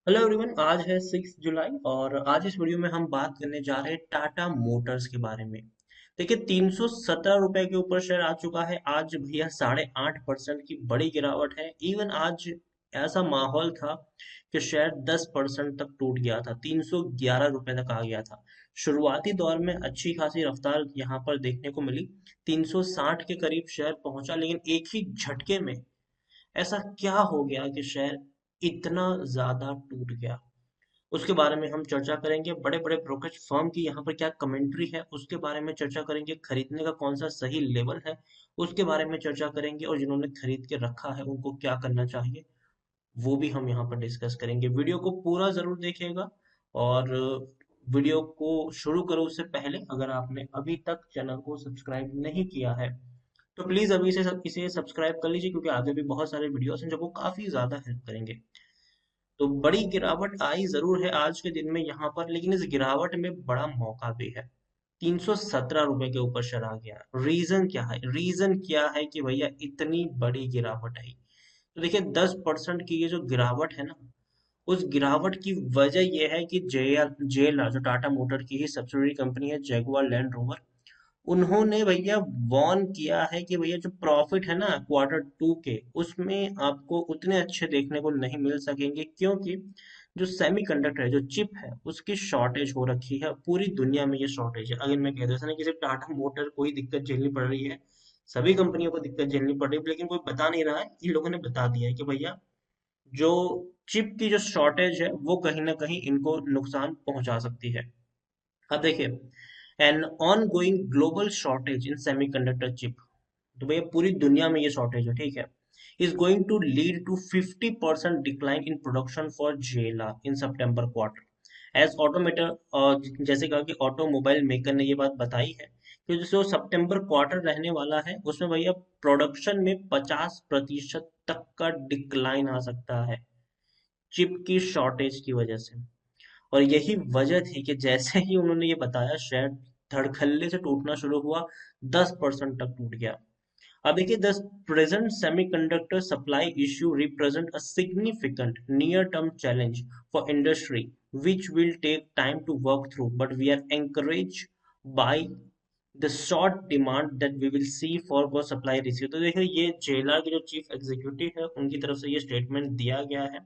Hello everyone. आज है 6 जुलाई और आज इस वीडियो में हम बात करने जा रहे हैं टाटा मोटर्स के बारे में। देखिए, 317 रुपए के ऊपर शेयर आ चुका है आज भैया। 8.5% की बड़ी गिरावट है। इवन आज ऐसा माहौल था कि शेयर 10% तक टूट गया था, 311 रुपए तक आ गया था। शुरुआती दौर में अच्छी खासी रफ्तार यहाँ पर देखने को मिली, 360 के करीब शेयर पहुंचा, लेकिन एक ही झटके में ऐसा क्या हो गया कि शेयर इतना ज्यादा टूट गया। उसके बारे में हम चर्चा करेंगे। बड़े बड़े ब्रोकरेज फर्म की यहाँ पर क्या कमेंट्री है उसके बारे में चर्चा करेंगे। खरीदने का कौन सा सही लेवल है उसके बारे में चर्चा करेंगे, और जिन्होंने खरीद के रखा है उनको क्या करना चाहिए वो भी हम यहाँ पर डिस्कस करेंगे। वीडियो को पूरा जरूर देखिएगा। और वीडियो को शुरू करो उससे पहले अगर आपने अभी तक चैनल को सब्सक्राइब नहीं किया है तो प्लीज अभी से इसे सब्सक्राइब कर लीजिए, क्योंकि आगे भी बहुत सारे वीडियोस हैं जो को काफी ज्यादा हेल्प करेंगे। तो बड़ी गिरावट आई जरूर है आज के दिन में यहाँ पर, लेकिन इस गिरावट में बड़ा मौका भी है। 317 रुपए के ऊपर शेयर आ गया। रीजन क्या है? रीजन क्या है कि भैया इतनी बड़ी गिरावट आई? तो देखिए, 10% की ये जो गिरावट है ना, उस गिरावट की वजह यह है कि जेएलआर जो टाटा मोटर की ही सब्सिडरी कंपनी है, जैगुआर लैंड रोवर, उन्होंने भैया वार्न किया है कि भैया जो प्रॉफिट है ना Q2 के, उसमें आपको उतने अच्छे देखने को नहीं मिल सकेंगे, क्योंकि जो सेमीकंडक्टर है, जो चिप है, उसकी शॉर्टेज हो रखी है। पूरी दुनिया में ये शॉर्टेज है। अगर मैं कह दूं ऐसा नहीं कि सिर्फ टाटा मोटर को ही दिक्कत झेलनी पड़ रही है, सभी कंपनियों को दिक्कत झेलनी पड़ रही है, लेकिन कोई बता नहीं रहा है। इन लोगों ने बता दिया है कि भैया जो चिप की जो शॉर्टेज है वो कहीं ना कहीं इनको नुकसान पहुंचा सकती है। अब देखिए, an ongoing global shortage in semiconductor chip, तो भैया पूरी दुनिया में ये शॉर्टेज है, ठीक है, is going to lead to 50% decline in production for जेला इन सितंबर क्वार्टर एज ऑटोमेटर। जैसे कहा कि ऑटोमोबाइल मेकर ने ये बात बताई है कि जो सितंबर क्वार्टर रहने वाला है उसमें भैया प्रोडक्शन में 50% तक का डिक्लाइन आ सकता है, चिप की शॉर्टेज की वजह से। और यही वजह थी कि जैसे ही उन्होंने ये बताया, शेयर धड़ल्ले से टूटना शुरू हुआ, 10% तक टूट गया। अब देखिए, the present semiconductor supply issue represent a significant near term challenge for industry which will take time to work through, but we are encouraged by the short demand that we will see for supply receive। तो देखिए, ये JLR के जो chief executive है उनकी तरफ से ये स्टेटमेंट दिया गया है।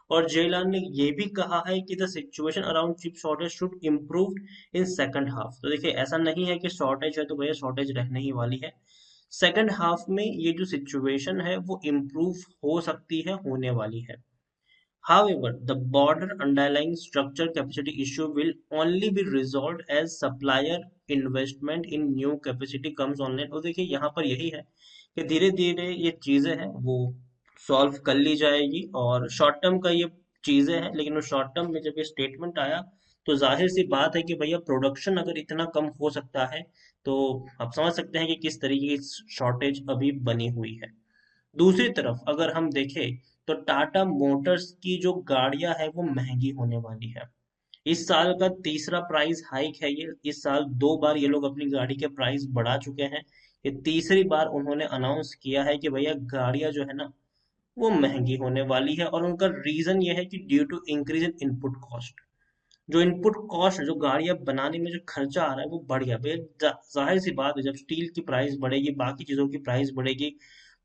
और जेएलआर ने ये भी कहा है कि the situation around chip shortage should improve in second half. तो देखिए, ऐसा नहीं है कि शॉर्टेज है तो भैया शॉर्टेज रहने ही वाली है। सेकंड हाफ में ये जो सिचुएशन है वो इम्प्रूव हो सकती है, होने वाली है। However, the broader underlying structure capacity issue will only be resolved as supplier investment in new capacity comes online। और देखिए, यहाँ पर यही है कि धीरे धीरे ये चीजें हैं वो सॉल्व कर ली जाएगी। और शॉर्ट टर्म का ये चीजें हैं, लेकिन वो शॉर्ट टर्म में जब ये स्टेटमेंट आया तो जाहिर सी बात है कि भैया प्रोडक्शन अगर इतना कम हो सकता है तो आप समझ सकते हैं कि किस तरीके की शॉर्टेज अभी बनी हुई है। दूसरी तरफ अगर हम देखें तो टाटा मोटर्स की जो गाड़ियां है वो महंगी होने वाली है। इस साल का तीसरा प्राइस हाइक है ये। इस साल 2 बार ये लोग अपनी गाड़ी के प्राइस बढ़ा चुके हैं। ये तीसरी बार उन्होंने अनाउंस किया है कि भैया गाड़ियां जो है ना वो महंगी होने वाली है। और उनका रीजन ये है कि due to increase in input cost, जो इनपुट कॉस्ट जो गाड़ियां बनाने में जो खर्चा आ रहा है वो बढ़ गया भैया। जाहिर सी बात है, जब स्टील की प्राइस बढ़ेगी, बाकी चीजों की प्राइस बढ़ेगी,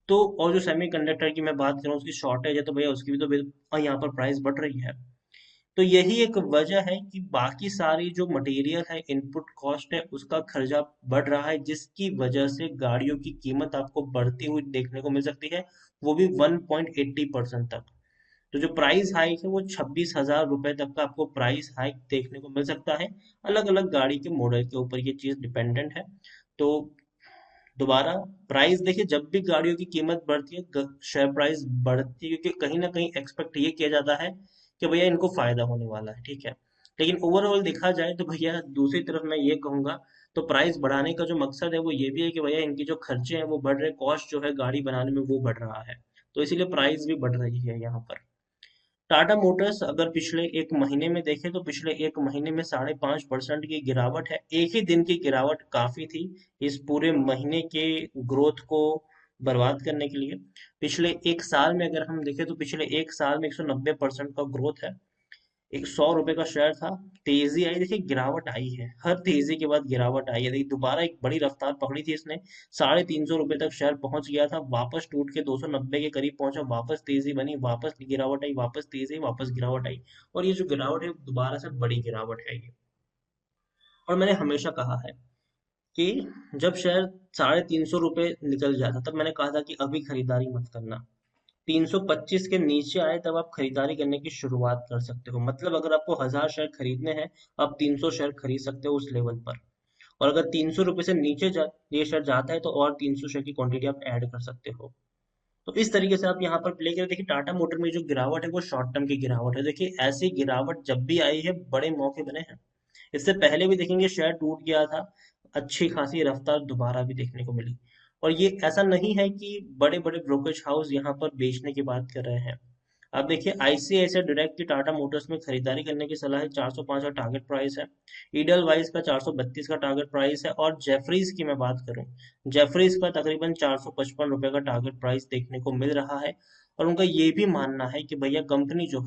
तो और जो सेमीकंडक्टर की मैं बात करूँ उसकी शॉर्टेज है तो भैया उसकी भी तो यहाँ पर प्राइस बढ़ रही है। तो यही एक वजह है कि बाकी सारी जो मटेरियल है, इनपुट कॉस्ट है, उसका खर्चा बढ़ रहा है, जिसकी वजह से गाड़ियों की कीमत आपको बढ़ती हुई देखने को मिल सकती है, वो भी 1.80% तक। तो जो प्राइस हाइक है वो 26,000 रुपए तक का आपको प्राइस हाइक देखने को मिल सकता है। अलग अलग गाड़ी के मॉडल के ऊपर ये चीज डिपेंडेंट है। तो दोबारा, प्राइस देखिए, जब भी गाड़ियों की कीमत बढ़ती है शेयर प्राइस बढ़ती है, क्योंकि कहीं ना कहीं एक्सपेक्ट ये किया जाता है कि भैया इनको फायदा होने वाला है, ठीक है। लेकिन ओवरऑल देखा जाए तो भैया दूसरी तरफ मैं ये कहूंगा, तो प्राइस बढ़ाने का जो मकसद है वो ये भी है कि भैया इनकी जो खर्चे हैं वो बढ़ रहे, कॉस्ट जो है गाड़ी बनाने में वो बढ़ रहा है, तो इसीलिए प्राइस भी बढ़ रही है यहाँ पर। टाटा मोटर्स अगर पिछले एक महीने में देखें तो पिछले एक महीने में 5.5% की गिरावट है। एक ही दिन की गिरावट काफी थी इस पूरे महीने के ग्रोथ को बर्बाद करने के लिए। पिछले एक साल में अगर हम देखें तो पिछले एक साल में 190% का ग्रोथ है। एक 100 रुपए का शेयर था, तेजी आई, देखिए गिरावट आई है, हर तेजी के बाद गिरावट आई है। देखिए दोबारा एक बड़ी रफ्तार पकड़ी थी इसने, 350 रुपए तक शेयर पहुंच गया था, वापस टूट के 290 के करीब पहुंचा, वापस तेजी बनी, वापस गिरावट आई, वापस तेजी, वापस गिरावट आई। और ये जो गिरावट है दोबारा से बड़ी गिरावट है ये। और मैंने हमेशा कहा है कि जब शेयर 350 रुपये निकल जाता तब मैंने कहा था कि अभी खरीदारी मत करना। 325 के नीचे आए तब आप खरीदारी करने की शुरुआत कर सकते हो, मतलब अगर आपको 1000 शेयर खरीदने हैं, आप 300 शेयर खरीद सकते हो उस लेवल पर। और अगर 300 रुपये से नीचे ये शेयर जाता है तो और 300 शेयर की क्वांटिटी आप ऐड कर सकते हो। तो इस तरीके से आप यहाँ पर प्ले करें। देखिए टाटा मोटर में जो गिरावट है वो शॉर्ट टर्म की गिरावट है। देखिए ऐसी गिरावट जब भी आई है बड़े मौके बने हैं। इससे पहले भी देखेंगे शेयर टूट गया था, अच्छी खासी रफ्तार दोबारा भी देखने को मिली। और ये ऐसा नहीं है कि बड़े बड़े ब्रोकरेज हाउस यहाँ पर बेचने की बात कर रहे हैं। आप देखिए आईसीआईसीआई डायरेक्ट की टाटा मोटर्स में खरीदारी करने की सलाह है, 405 का टारगेट प्राइस है। ईडलवाइज का 432 का टारगेट प्राइस है। और जेफरीज की मैं बात करूं, जेफरीज का तकरीबन 455 रुपए का टारगेट प्राइस देखने को मिल रहा है। और उनका ये भी मानना है कि भैया कंपनी जो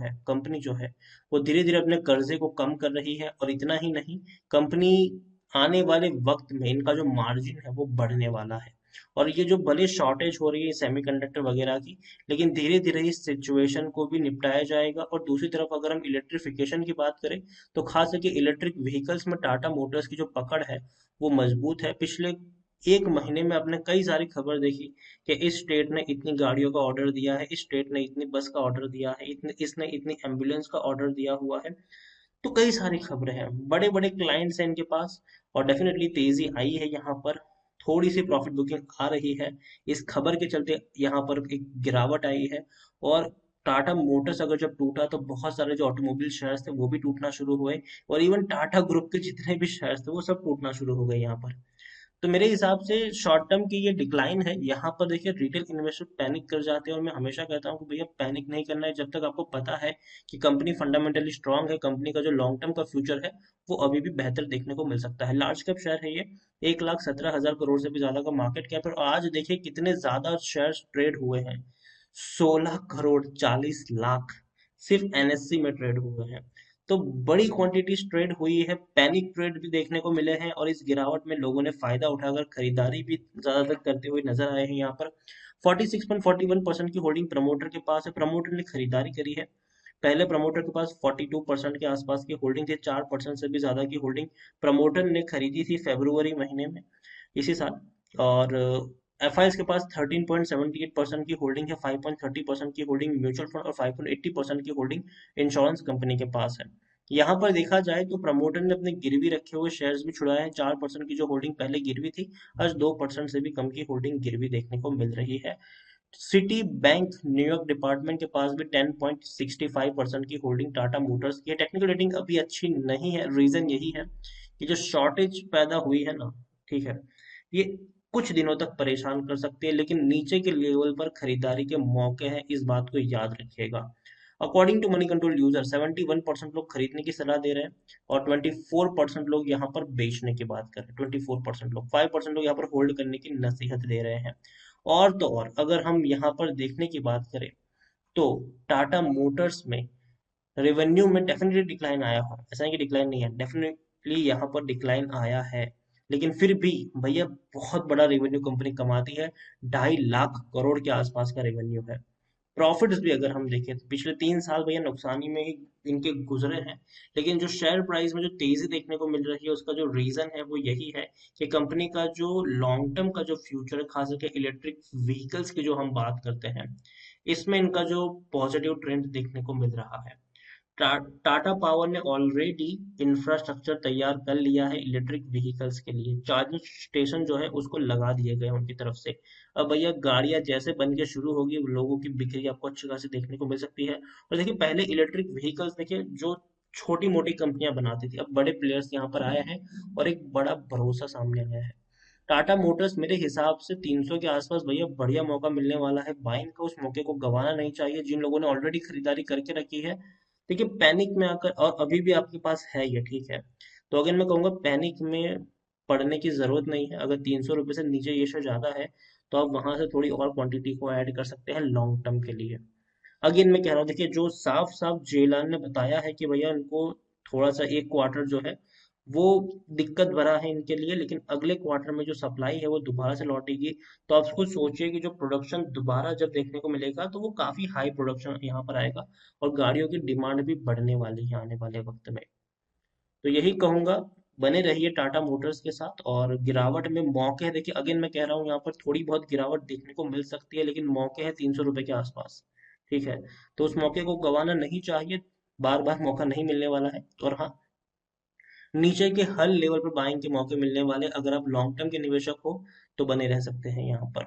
है वो धीरे धीरे अपने कर्जे को कम कर रही है। और इतना ही नहीं, कंपनी आने वाले वक्त में इनका जो मार्जिन है वो बढ़ने वाला है। और ये जो भले शॉर्टेज हो रही है सेमीकंडक्टर वगैरह की, लेकिन धीरे धीरे इस सिचुएशन को भी निपटाया जाएगा। और दूसरी तरफ अगर हम इलेक्ट्रिफिकेशन की बात करें तो खास करके इलेक्ट्रिक व्हीकल्स में टाटा मोटर्स की जो पकड़ है वो मजबूत है। पिछले एक महीने में आपने कई सारी खबर देखी कि इस स्टेट ने इतनी गाड़ियों का ऑर्डर दिया है, इस स्टेट ने इतनी बस का ऑर्डर दिया है, इतने इसने इतनी एम्बुलेंस का ऑर्डर दिया हुआ है। तो कई सारी खबरें हैं, बड़े बड़े क्लाइंट्स हैं इनके पास। और डेफिनेटली तेजी आई है यहाँ पर, थोड़ी सी प्रॉफिट बुकिंग आ रही है इस खबर के चलते, यहाँ पर एक गिरावट आई है। और टाटा मोटर्स अगर जब टूटा तो बहुत सारे जो ऑटोमोबाइल शेयर्स थे वो भी टूटना शुरू हुए। और इवन टाटा ग्रुप के जितने भी शेयर्स थे वो सब टूटना शुरू हो गए यहाँ पर। तो मेरे हिसाब से शॉर्ट टर्म की ये डिक्लाइन है यहाँ पर। देखिए रिटेल इन्वेस्टर पैनिक कर जाते हैं, और मैं हमेशा कहता हूँ कि भैया पैनिक नहीं करना है जब तक आपको पता है कि कंपनी फंडामेंटली स्ट्रांग है, कंपनी का जो लॉन्ग टर्म का फ्यूचर है वो अभी भी बेहतर देखने को मिल सकता है। लार्ज कैप शेयर है ये, 1,17,000 करोड़ से भी ज्यादा का मार्केट कैप है। और आज देखिए कितने ज्यादा शेयर ट्रेड हुए हैं, 16,40,00,000 सिर्फ एनएससी में ट्रेड हुए हैं। तो बड़ी क्वांटिटीज ट्रेड हुई है, पैनिक ट्रेड भी देखने को मिले हैं। और इस गिरावट में लोगों ने फायदा उठाकर खरीदारी भी ज्यादातर करते हुए नजर आए हैं यहाँ पर। 46.41% की होल्डिंग प्रमोटर के पास है, प्रमोटर ने खरीदारी करी है। पहले प्रमोटर के पास 42% के आसपास की होल्डिंग थी, 4% से भी ज्यादा की होल्डिंग प्रमोटर ने खरीदी थी फरवरी महीने में इसी साल। और एफ के पास 13.78% की होल्डिंग है, 5.30% की होल्डिंग म्यूचुअल फंड और 5.80% की होल्डिंग इंश्योरेंस कंपनी के पास है। यहाँ पर देखा जाए तो प्रमोटर ने अपने गिरवी रखे हुए शेयर्स भी छुड़ाए हैं। 4% की जो होल्डिंग पहले गिरवी थी, आज 2% से भी कम की होल्डिंग गिरवी देखने को मिल रही है। सिटी बैंक न्यूयॉर्क डिपार्टमेंट के पास भी 10.65% की होल्डिंग टाटा मोटर्स की है। टेक्निकल रेटिंग अभी अच्छी नहीं है, रीजन यही है कि जो शॉर्टेज पैदा हुई है ना, ठीक है, ये कुछ दिनों तक परेशान कर सकती है, लेकिन नीचे के लेवल पर खरीदारी के मौके हैं, इस बात को याद रखिएगा। According to Moneycontrol user 71% लोग खरीदने की सलाह दे रहे हैं, और 24% लोग यहाँ पर बेचने की बात कर रहे हैं। 24% लोग, 5% लोग यहाँ पर होल्ड करने की नसीहत दे रहे हैं। और तो और अगर हम यहाँ पर देखने की बात करें तो टाटा मोटर्स में रेवेन्यू में डेफिनेटली डिक्लाइन आया है, ऐसा नहीं कि डिक्लाइन नहीं है, डेफिनेटली यहाँ पर डिक्लाइन आया है। लेकिन फिर भी भैया बहुत बड़ा रेवेन्यू कंपनी कमाती है, 2.5 लाख करोड़ के आसपास का रेवेन्यू है। प्रॉफिट्स भी अगर हम देखें तो पिछले 3 साल भैया नुकसानी में ही इनके गुजरे हैं। लेकिन जो शेयर प्राइस में जो तेजी देखने को मिल रही है उसका जो रीजन है वो यही है कि कंपनी का जो लॉन्ग टर्म का जो फ्यूचर है, खास करके इलेक्ट्रिक व्हीकल्स की जो हम बात करते हैं, इसमें इनका जो पॉजिटिव ट्रेंड देखने को मिल रहा है। टाटा पावर ने ऑलरेडी इंफ्रास्ट्रक्चर तैयार कर लिया है इलेक्ट्रिक व्हीकल्स के लिए, चार्जिंग स्टेशन जो है उसको लगा दिए गए उनकी तरफ से। अब भैया गाड़ियां जैसे बन के शुरू होगी, लोगों की बिक्री आपको अच्छी खासी देखने को मिल सकती है। और देखिए पहले इलेक्ट्रिक व्हीकल्स देखिए जो छोटी मोटी कंपनियां बनाती थी, अब बड़े प्लेयर्स यहाँ पर आए हैं और एक बड़ा भरोसा सामने आया है। टाटा मोटर्स मेरे हिसाब से 300 के आसपास भैया बढ़िया मौका मिलने वाला है बाइंग का, उस मौके को गंवाना नहीं चाहिए। जिन लोगों ने ऑलरेडी खरीदारी करके रखी है, देखिए पैनिक में आकर, और अभी भी आपके पास है ये, ठीक है, तो अगर मैं कहूँगा पैनिक में पड़ने की जरूरत नहीं है। अगर 300 रुपये से नीचे ये शेयर ज्यादा है तो आप वहां से थोड़ी और क्वांटिटी को ऐड कर सकते हैं लॉन्ग टर्म के लिए। अगेन मैं कह रहा हूँ, देखिए जो साफ साफ जेलान ने बताया है कि भैया इनको थोड़ा सा एक क्वार्टर जो है वो दिक्कत भरा है इनके लिए, लेकिन अगले क्वार्टर में जो सप्लाई है वो दोबारा से लौटेगी। तो आप खुद सोचिए कि जो प्रोडक्शन दोबारा जब देखने को मिलेगा तो वो काफी हाई प्रोडक्शन यहाँ पर आएगा, और गाड़ियों की डिमांड भी बढ़ने वाली है आने वाले वक्त में। तो यही कहूंगा, बने रहिए टाटा मोटर्स के साथ। और गिरावट में मौके हैं, देखिए अगेन मैं कह रहा हूँ यहाँ पर थोड़ी बहुत गिरावट देखने को मिल सकती है, लेकिन मौके हैं 300 रुपए के आसपास। ठीक है, तो उस मौके को गंवाना नहीं चाहिए, बार बार मौका नहीं मिलने वाला है। और हाँ, नीचे के हर लेवल पर बाइंग के मौके मिलने वाले, अगर आप लॉन्ग टर्म के निवेशक हो तो बने रह सकते हैं यहाँ पर।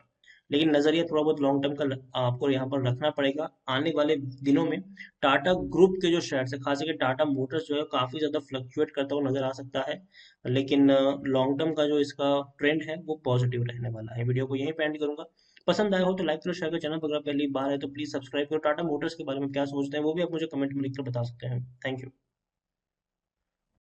लेकिन नजरिया थोड़ा बहुत लॉन्ग टर्म का आपको यहाँ पर रखना पड़ेगा। आने वाले दिनों में टाटा ग्रुप के जो शेयर्स है, खास करके टाटा मोटर्स जो है काफी ज्यादा फ्लक्चुएट करता हुआ नजर आ सकता है। लेकिन लॉन्ग टर्म का जो इसका ट्रेंड है वो पॉजिटिव रहने वाला है। वीडियो को यहीं पे एंड करूंगा। पसंद आया हो तो लाइक करो, शेयर करो, चैनल पर अगर पहली बार है तो प्लीज सब्सक्राइब करो। टाटा मोटर्स के बारे में क्या सोचते हैं वो भी आप मुझे कमेंट में लिखकर बता सकते हैं। Thank you.